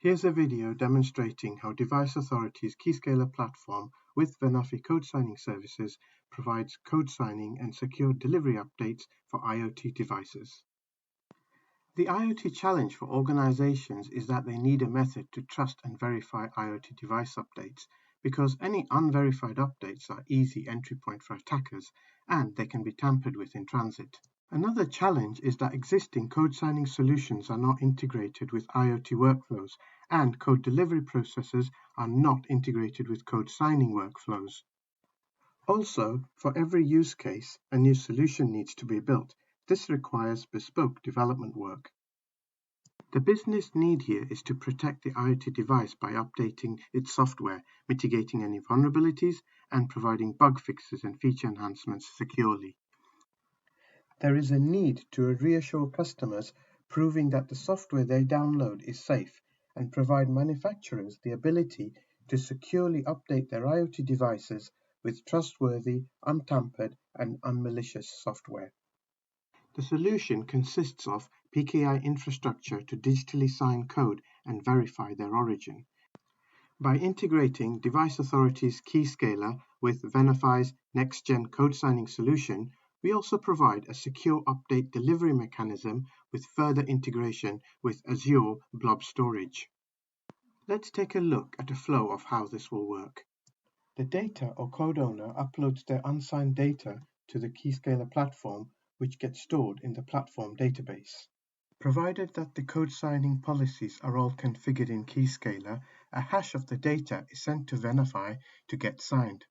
Here's a video demonstrating how Device Authority's Keyscaler platform with Venafi code signing services provides code signing and secure delivery updates for IoT devices. The IoT challenge for organizations is that they need a method to trust and verify IoT device updates, because any unverified updates are easy entry point for attackers and they can be tampered with in transit. Another challenge is that existing code signing solutions are not integrated with IoT workflows, and code delivery processes are not integrated with code signing workflows. Also, for every use case, a new solution needs to be built. This requires bespoke development work. The business need here is to protect the IoT device by updating its software, mitigating any vulnerabilities, and providing bug fixes and feature enhancements securely. There is a need to reassure customers, proving that the software they download is safe, and provide manufacturers the ability to securely update their IoT devices with trustworthy, untampered, and unmalicious software. The solution consists of PKI infrastructure to digitally sign code and verify their origin. By integrating Device Authority's Keyscaler with Venafi's next-gen code signing solution, we also provide a secure update delivery mechanism with further integration with Azure Blob Storage. Let's take a look at a flow of how this will work. The data or code owner uploads their unsigned data to the Keyscaler platform, which gets stored in the platform database. Provided that the code signing policies are all configured in Keyscaler, a hash of the data is sent to Venafi to get signed.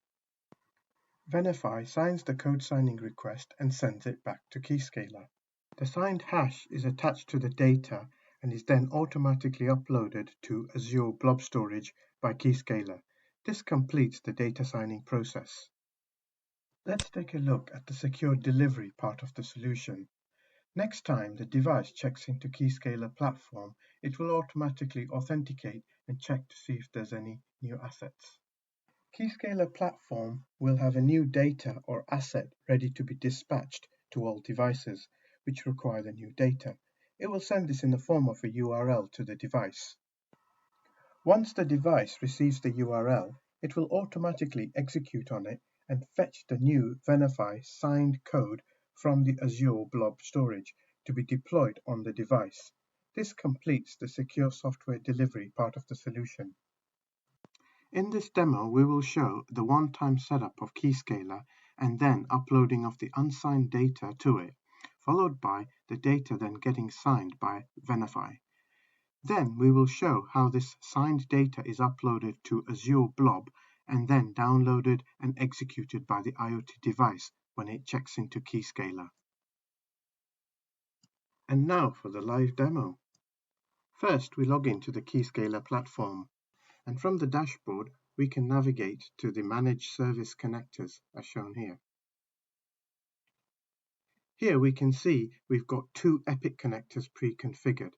Venafi signs the code signing request and sends it back to Keyscaler. The signed hash is attached to the data and is then automatically uploaded to Azure Blob Storage by Keyscaler. This completes the data signing process. Let's take a look at the secure delivery part of the solution. Next time the device checks into Keyscaler platform, it will automatically authenticate and check to see if there's any new assets. Keyscaler platform will have a new data or asset ready to be dispatched to all devices which require the new data. It will send this in the form of a URL to the device. Once the device receives the URL, it will automatically execute on it and fetch the new Venafi signed code from the Azure Blob Storage to be deployed on the device. This completes the secure software delivery part of the solution. In this demo, we will show the one-time setup of Keyscaler and then uploading of the unsigned data to it, followed by the data then getting signed by Venafi. Then we will show how this signed data is uploaded to Azure Blob and then downloaded and executed by the IoT device when it checks into Keyscaler. And now for the live demo. First, we log into the Keyscaler platform, and from the dashboard, we can navigate to the Manage Service Connectors as shown here. Here we can see we've got two Epic connectors pre-configured.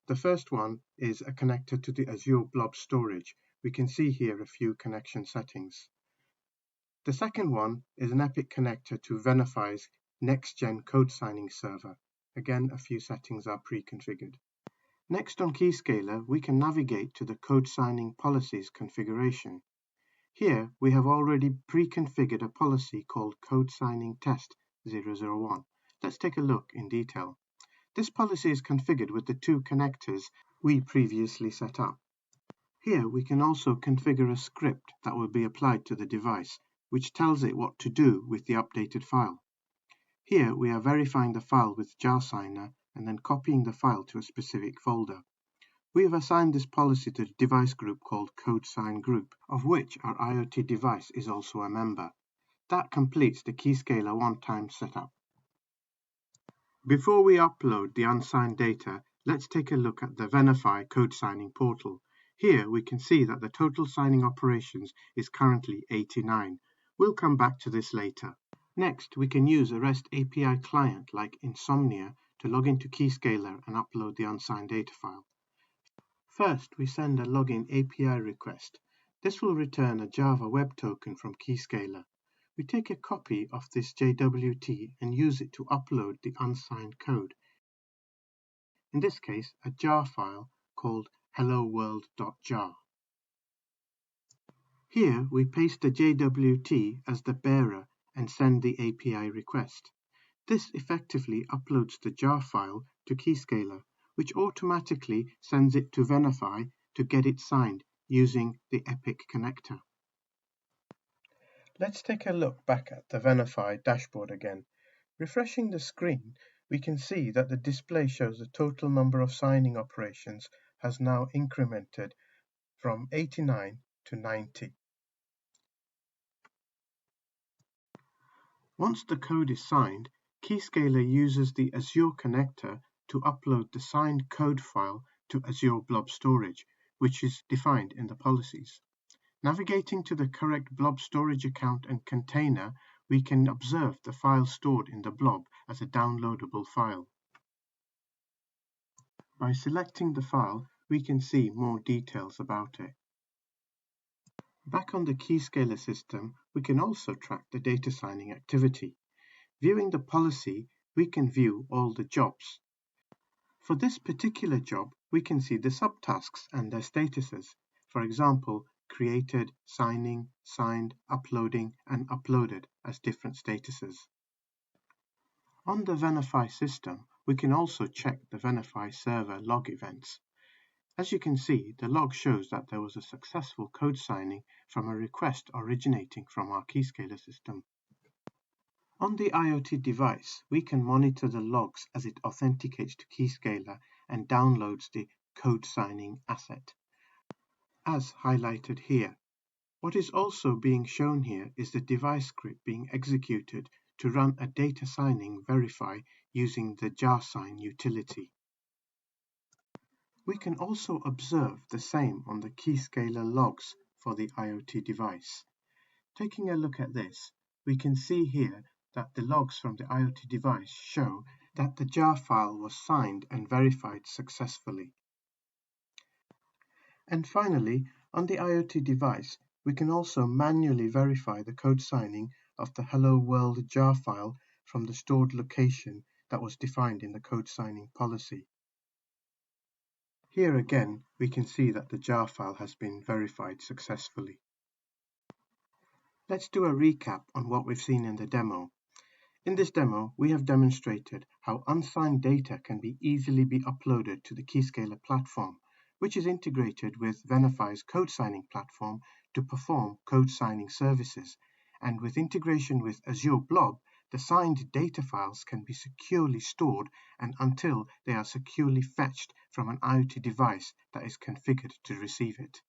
The first one is a connector to the Azure Blob Storage. We can see here a few connection settings. The second one is an Epic connector to Venafi's next-gen code signing server. Again, a few settings are pre-configured. Next on Keyscaler, we can navigate to the code signing policies configuration. Here, we have already pre-configured a policy called Code Signing Test 001. Let's take a look in detail. This policy is configured with the two connectors we previously set up. Here, we can also configure a script that will be applied to the device, which tells it what to do with the updated file. Here, we are verifying the file with JarSigner and then copying the file to a specific folder. We have assigned this policy to a device group called Codesign Group, of which our IoT device is also a member. That completes the Keyscaler one-time setup. Before we upload the unsigned data, let's take a look at the Venafi code signing portal. Here we can see that the total signing operations is currently 89. We'll come back to this later. Next, we can use a REST API client like Insomnia to log into Keyscaler and upload the unsigned data file. First, we send a login API request. This will return a Java web token from Keyscaler. We take a copy of this JWT and use it to upload the unsigned code. In this case, a jar file called helloworld.jar. Here we paste the JWT as the bearer and send the API request. This effectively uploads the jar file to Keyscaler, which automatically sends it to Venafi to get it signed using the Epic connector. Let's take a look back at the Venafi dashboard again. Refreshing the screen, we can see that the display shows the total number of signing operations has now incremented from 89 to 90. Once the code is signed, Keyscaler uses the Azure connector to upload the signed code file to Azure Blob Storage, which is defined in the policies. Navigating to the correct blob storage account and container, we can observe the file stored in the blob as a downloadable file. By selecting the file, we can see more details about it. Back on the Keyscaler system, we can also track the data signing activity. Viewing the policy, we can view all the jobs. For this particular job, we can see the subtasks and their statuses. For example, created, signing, signed, uploading, and uploaded as different statuses. On the Venafi system, we can also check the Venafi server log events. As you can see, the log shows that there was a successful code signing from a request originating from our Keyscaler system. On the IoT device, we can monitor the logs as it authenticates to Keyscaler and downloads the code signing asset, as highlighted here. What is also being shown here is the device script being executed to run a data signing verify using the JarSign utility. We can also observe the same on the Keyscaler logs for the IoT device. Taking a look at this, we can see here that the logs from the IoT device show that the jar file was signed and verified successfully. And finally, on the IoT device, we can also manually verify the code signing of the Hello World jar file from the stored location that was defined in the code signing policy. Here again, we can see that the jar file has been verified successfully. Let's do a recap on what we've seen in the demo. In this demo, we have demonstrated how unsigned data can easily be uploaded to the Keyscaler platform, which is integrated with Venafi's code signing platform to perform code signing services. And with integration with Azure Blob, the signed data files can be securely stored and until they are securely fetched from an IoT device that is configured to receive it.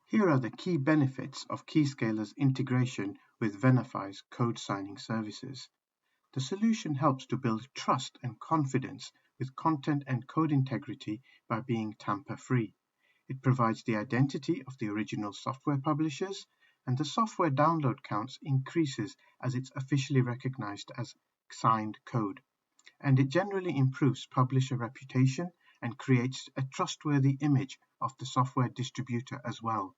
Here are the key benefits of Keyscaler's integration with Venafi's code signing services. The solution helps to build trust and confidence with content and code integrity by being tamper-free. It provides the identity of the original software publishers, and the software download counts increases as it's officially recognized as signed code. And it generally improves publisher reputation and creates a trustworthy image of the software distributor as well.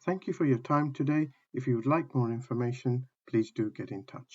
Thank you for your time today. If you would like more information, please do get in touch.